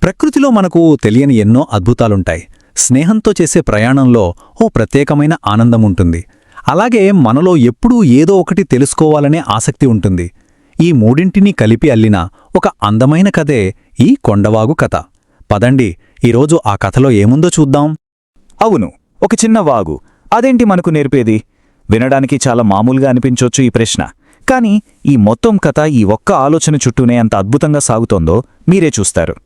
ప్రకృతిలో మనకు తెలియని ఎన్నో అద్భుతాలుంటాయి. స్నేహంతో చేసే ప్రయాణంలో ఓ ప్రత్యేకమైన ఆనందముంటుంది. అలాగే మనలో ఎప్పుడూ ఏదో ఒకటి తెలుసుకోవాలనే ఆసక్తి ఉంటుంది. ఈ మూడింటినీ కలిపి అల్లిన ఒక అందమైన కథే ఈ కొండవాగు కథ. పదండి, ఈరోజు ఆ కథలో ఏముందో చూద్దాం. అవును, ఒక చిన్న వాగు, అదేంటి మనకు నేర్పేది? వినడానికి చాలా మామూలుగా అనిపించొచ్చు ఈ ప్రశ్న. కాని ఈ మొత్తం కథ ఈ ఒక్క ఆలోచన చుట్టూనే అంత అద్భుతంగా సాగుతోందో మీరే చూస్తారు.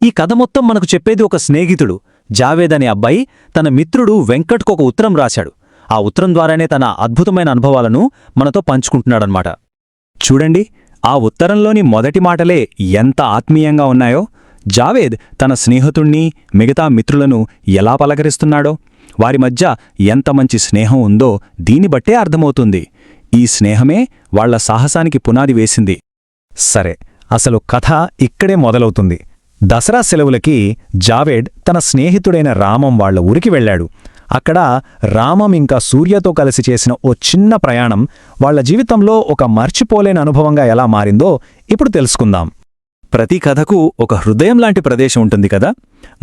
ఈ కథ మొత్తం మనకు చెప్పేది ఒక స్నేహితుడు జావేద్ అనే అబ్బాయి తన మిత్రుడు వెంకట్కు ఒక ఉత్తరం రాశాడు. ఆ ఉత్తరం ద్వారానే తన అద్భుతమైన అనుభవాలను మనతో పంచుకుంటున్నాడనమాట. చూడండి, ఆ ఉత్తరంలోని మొదటి మాటలే ఎంత ఆత్మీయంగా ఉన్నాయో. జావేద్ తన స్నేహితుణ్ణి, మిగతా మిత్రులను ఎలా పలకరిస్తున్నాడో, వారి మధ్య ఎంత మంచి స్నేహం ఉందో దీన్ని బట్టే అర్థమవుతుంది. ఈ స్నేహమే వాళ్ల సాహసానికి పునాది వేసింది. సరే, అసలు కథ ఇక్కడే మొదలవుతుంది. దసరా సెలవులకి జావేద్ తన స్నేహితుడైన రామం వాళ్ల ఊరికి వెళ్లాడు. అక్కడ రామం ఇంకా సూర్యతో కలిసి చేసిన ఓ చిన్న ప్రయాణం వాళ్ల జీవితంలో ఒక మర్చిపోలేని అనుభవంగా ఎలా మారిందో ఇప్పుడు తెలుసుకుందాం. ప్రతి కథకు ఒక హృదయం లాంటి ప్రదేశం ఉంటుంది కదా.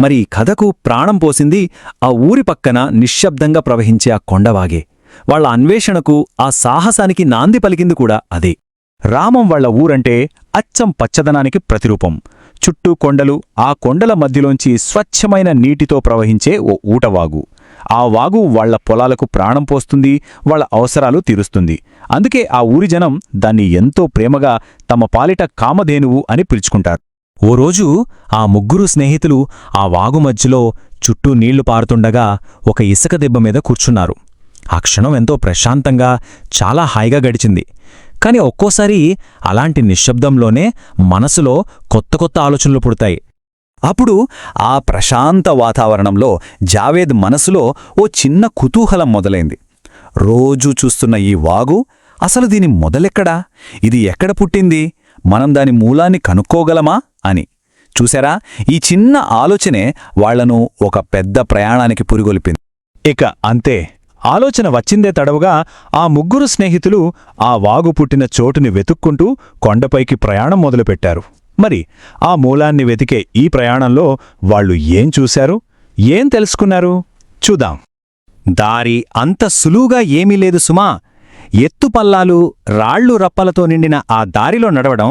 మరి ఈ కథకు ప్రాణం పోసింది ఆ ఊరి పక్కన నిశ్శబ్దంగా ప్రవహించే ఆ కొండవాగే. వాళ్ల అన్వేషణకు, ఆ సాహసానికి నాంది పలికింది కూడా అదే. రామం వాళ్ల ఊరంటే అచ్చం పచ్చదనానికి ప్రతిరూపం. చుట్టూ కొండలు, ఆ కొండల మధ్యలోంచి స్వచ్ఛమైన నీటితో ప్రవహించే ఓ ఊటవాగు. ఆ వాగు వాళ్ల పొలాలకు ప్రాణం పోస్తుంది, వాళ్ల అవసరాలు తీరుస్తుంది. అందుకే ఆ ఊరి జనం దాన్ని ఎంతో ప్రేమగా తమ పాలిట కామధేనువు అని పిలుచుకుంటారు. ఓ రోజు ఆ ముగ్గురు స్నేహితులు ఆ వాగు మధ్యలో చుట్టూ నీళ్లు పారుతుండగా ఒక ఇసుక దెబ్బ మీద కూర్చున్నారు. ఆ క్షణం ఎంతో ప్రశాంతంగా, చాలా హాయిగా గడిచింది. కాని ఒక్కోసారి అలాంటి నిశ్శబ్దంలోనే మనసులో కొత్త కొత్త ఆలోచనలు పుడతాయి. అప్పుడు ఆ ప్రశాంత వాతావరణంలో జావేద్ మనసులో ఓ చిన్న కుతూహలం మొదలైంది. రోజూ చూస్తున్న ఈ వాగు, అసలు దీని మొదలెక్కడా? ఇది ఎక్కడ పుట్టింది? మనం దాని మూలాన్ని కనుక్కోగలమా అని. చూశారా, ఈ చిన్న ఆలోచనే వాళ్లను ఒక పెద్ద ప్రయాణానికి పురిగొల్పింది. ఇక అంతే, ఆలోచన వచ్చిందే తడవుగా ఆ ముగ్గురు స్నేహితులు ఆ వాగు పుట్టిన చోటుని వెతుక్కుంటూ కొండపైకి ప్రయాణం మొదలుపెట్టారు. మరి ఆ మూలాన్ని వెతికే ఈ ప్రయాణంలో వాళ్లు ఏం చూశారు, ఏం తెలుసుకున్నారు చూద్దాం. దారి అంత సులువుగా ఏమీ లేదు సుమా. ఎత్తుపల్లాలు, రాళ్లు రప్పలతో నిండిన ఆ దారిలో నడవడం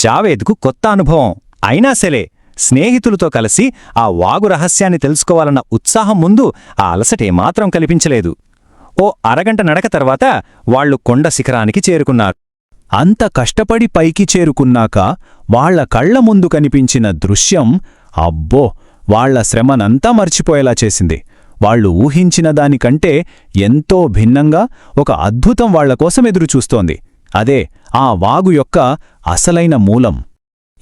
జావేద్కు కొత్త అనుభవం. అయినా సరే, స్నేహితులతో కలిసి ఆ వాగు రహస్యాన్ని తెలుసుకోవాలన్న ఉత్సాహం ముందు ఆ అలసటేమాత్రం కనిపించలేదు. ఓ అరగంట నడక తర్వాత వాళ్లు కొండ శిఖరానికి చేరుకున్నారు. అంత కష్టపడి పైకి చేరుకున్నాక వాళ్ల కళ్ల ముందు కనిపించిన దృశ్యం, అబ్బో, వాళ్ల శ్రమనంతా మర్చిపోయేలా చేసింది. వాళ్లు ఊహించిన దానికంటే ఎంతో భిన్నంగా ఒక అద్భుతం వాళ్లకోసం ఎదురుచూస్తోంది. అదే ఆ వాగు యొక్క అసలైన మూలం.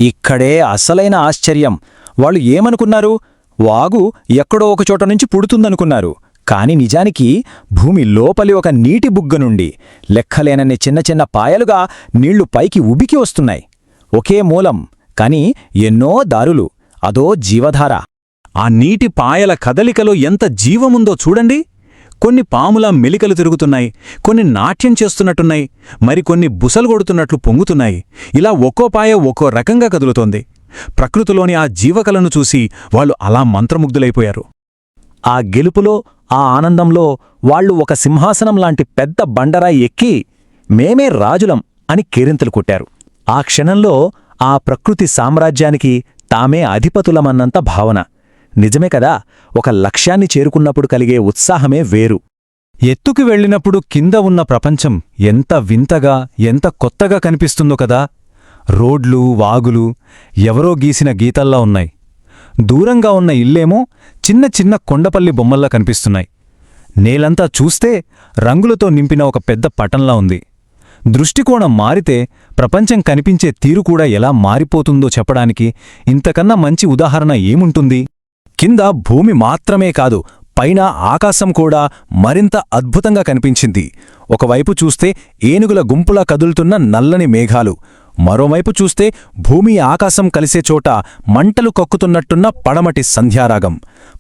ఇక్కడే అసలైన ఆశ్చర్యం. వాళ్ళు ఏమనుకున్నారు? వాగు ఎక్కడో ఒకచోట నుంచి పుడుతుందనుకున్నారు. కాని నిజానికి భూమి లోపలి ఒక నీటి బుగ్గ నుండి లెక్కలేనన్ని చిన్న చిన్న పాయలుగా నీళ్లు పైకి ఉబికి వస్తున్నాయి. ఒకే మూలం, కాని ఎన్నో దారులు. అదో జీవధార. ఆ నీటి పాయల కదలికలో ఎంత జీవముందో చూడండి. కొన్ని పాములా మెలికలు తిరుగుతున్నాయి, కొన్ని నాట్యం చేస్తున్నట్టున్నాయి, మరికొన్ని బుసలు కొడుతున్నట్లు పొంగుతున్నాయి. ఇలా ఒక్కో పాయ ఒక్కో రకంగా కదులుతోంది. ప్రకృతిలోని ఆ జీవకలను చూసి వాళ్ళు అలా మంత్రముగ్ధులైపోయారు. ఆ గెలుపులో, ఆ ఆనందంలో వాళ్లు ఒక సింహాసనం లాంటి పెద్ద బండరాయి ఎక్కి మేమే రాజులం అని కేరింతలు కొట్టారు. ఆ క్షణంలో ఆ ప్రకృతి సామ్రాజ్యానికి తామే అధిపతులమన్నంత భావన. నిజమే కదా, ఒక లక్ష్యాన్ని చేరుకున్నప్పుడు కలిగే ఉత్సాహమే వేరు. ఎత్తుకు వెళ్లినప్పుడు కింద ఉన్న ప్రపంచం ఎంత వింతగా, ఎంత కొత్తగా కనిపిస్తుందో కదా. రోడ్లు, వాగులు ఎవరో గీసిన గీతల్లా ఉన్నాయి. దూరంగా ఉన్న ఇల్లేమో చిన్న చిన్న కొండపల్లి బొమ్మల్లా కనిపిస్తున్నాయి. నేలంతా చూస్తే రంగులతో నింపిన ఒక పెద్ద పటంలా ఉంది. దృష్టికోణం మారితే ప్రపంచం కనిపించే తీరు కూడా ఎలా మారిపోతుందో చెప్పడానికి ఇంతకన్నా మంచి ఉదాహరణ ఏముంటుంది? కింద భూమి మాత్రమే కాదు, పైన ఆకాశం కూడా మరింత అద్భుతంగా కనిపించింది. ఒకవైపు చూస్తే ఏనుగుల గుంపులా కదులుతున్న నల్లని మేఘాలు, మరోవైపు చూస్తే భూమి ఆకాశం కలిసే చోట మంటలు కక్కుతున్నట్టున్న పడమటి సంధ్యారాగం.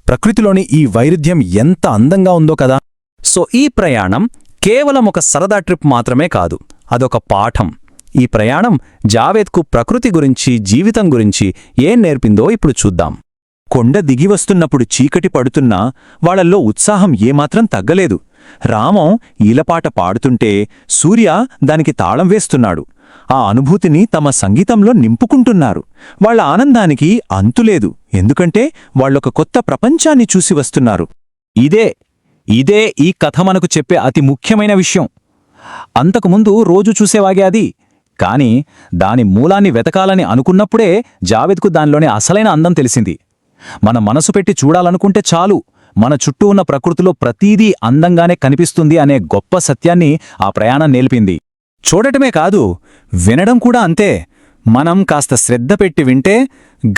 ప్రకృతిలోని ఈ వైరుధ్యం ఎంత అందంగా ఉందో కదా. సో ఈ ప్రయాణం కేవలం ఒక సరదా ట్రిప్ మాత్రమే కాదు, అదొక పాఠం. ఈ ప్రయాణం జావేద్కు ప్రకృతి గురించి, జీవితం గురించి ఏం నేర్పిందో ఇప్పుడు చూద్దాం. కొండ దిగివస్తున్నప్పుడు చీకటి పడుతున్నా వాళ్ళల్లో ఉత్సాహం ఏమాత్రం తగ్గలేదు. రామం ఈలపాట పాడుతుంటే సూర్య దానికి తాళం వేస్తున్నాడు. ఆ అనుభూతిని తమ సంగీతంలో నింపుకుంటున్నారు. వాళ్ళ ఆనందానికి అంతులేదు, ఎందుకంటే వాళ్ళొక కొత్త ప్రపంచాన్ని చూసి వస్తున్నారు. ఇదే ఈ కథ మనకు చెప్పే అతి ముఖ్యమైన విషయం. అంతకుముందు రోజు చూసేవాగే అది, కాని దాని మూలాన్ని వెతకాలని అనుకున్నప్పుడే జావేద్కు దానిలోని అసలైన అందం తెలిసింది. మన మనసు పెట్టి చూడాలనుకుంటే చాలు, మన చుట్టూ ఉన్న ప్రకృతిలో ప్రతీదీ అందంగానే కనిపిస్తుంది అనే గొప్ప సత్యాన్ని ఆ ప్రయాణం నేర్పింది. చూడటమే కాదు, వినడం కూడా అంతే. మనం కాస్త శ్రద్ధ పెట్టి వింటే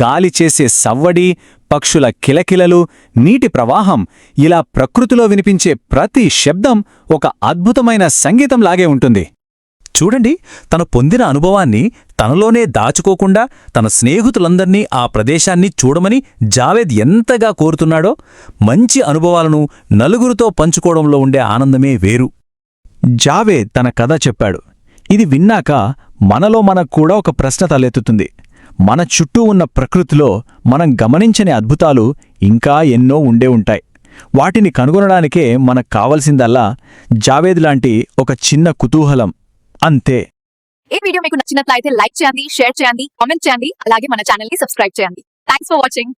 గాలి చేసే సవ్వడి, పక్షుల కిలకిలలు, నీటి ప్రవాహం, ఇలా ప్రకృతిలో వినిపించే ప్రతి శబ్దం ఒక అద్భుతమైన సంగీతంలాగే ఉంటుంది. చూడండి, తను పొందిన అనుభవాన్ని తనలోనే దాచుకోకుండా తన స్నేహితులందర్నీ ఆ ప్రదేశాన్ని చూడమని జావేద్ ఎంతగా కోరుతున్నాడో. మంచి అనుభవాలను నలుగురితో పంచుకోవడంలో ఉండే ఆనందమే వేరు. జావేద్ తన కథ చెప్పాడు. ఇది విన్నాక మనలో మనకు కూడా ఒక ప్రశ్న తలెత్తుతుంది. మన చుట్టూ ఉన్న ప్రకృతిలో మనం గమనించని అద్భుతాలు ఇంకా ఎన్నో ఉండే ఉంటాయి. వాటిని కనుగొనడానికే మనకు కావలసిందల్లా జావేద్ లాంటి ఒక చిన్న కుతూహలం, అంతే. ఈ వీడియో మీకు నచ్చినట్లయితే లైక్ చేయండి, షేర్ చేయండి, కామెంట్ చేయండి, అలాగే మన ఛానల్ ని సబ్స్క్రైబ్ చేయండి. Thanks for watching.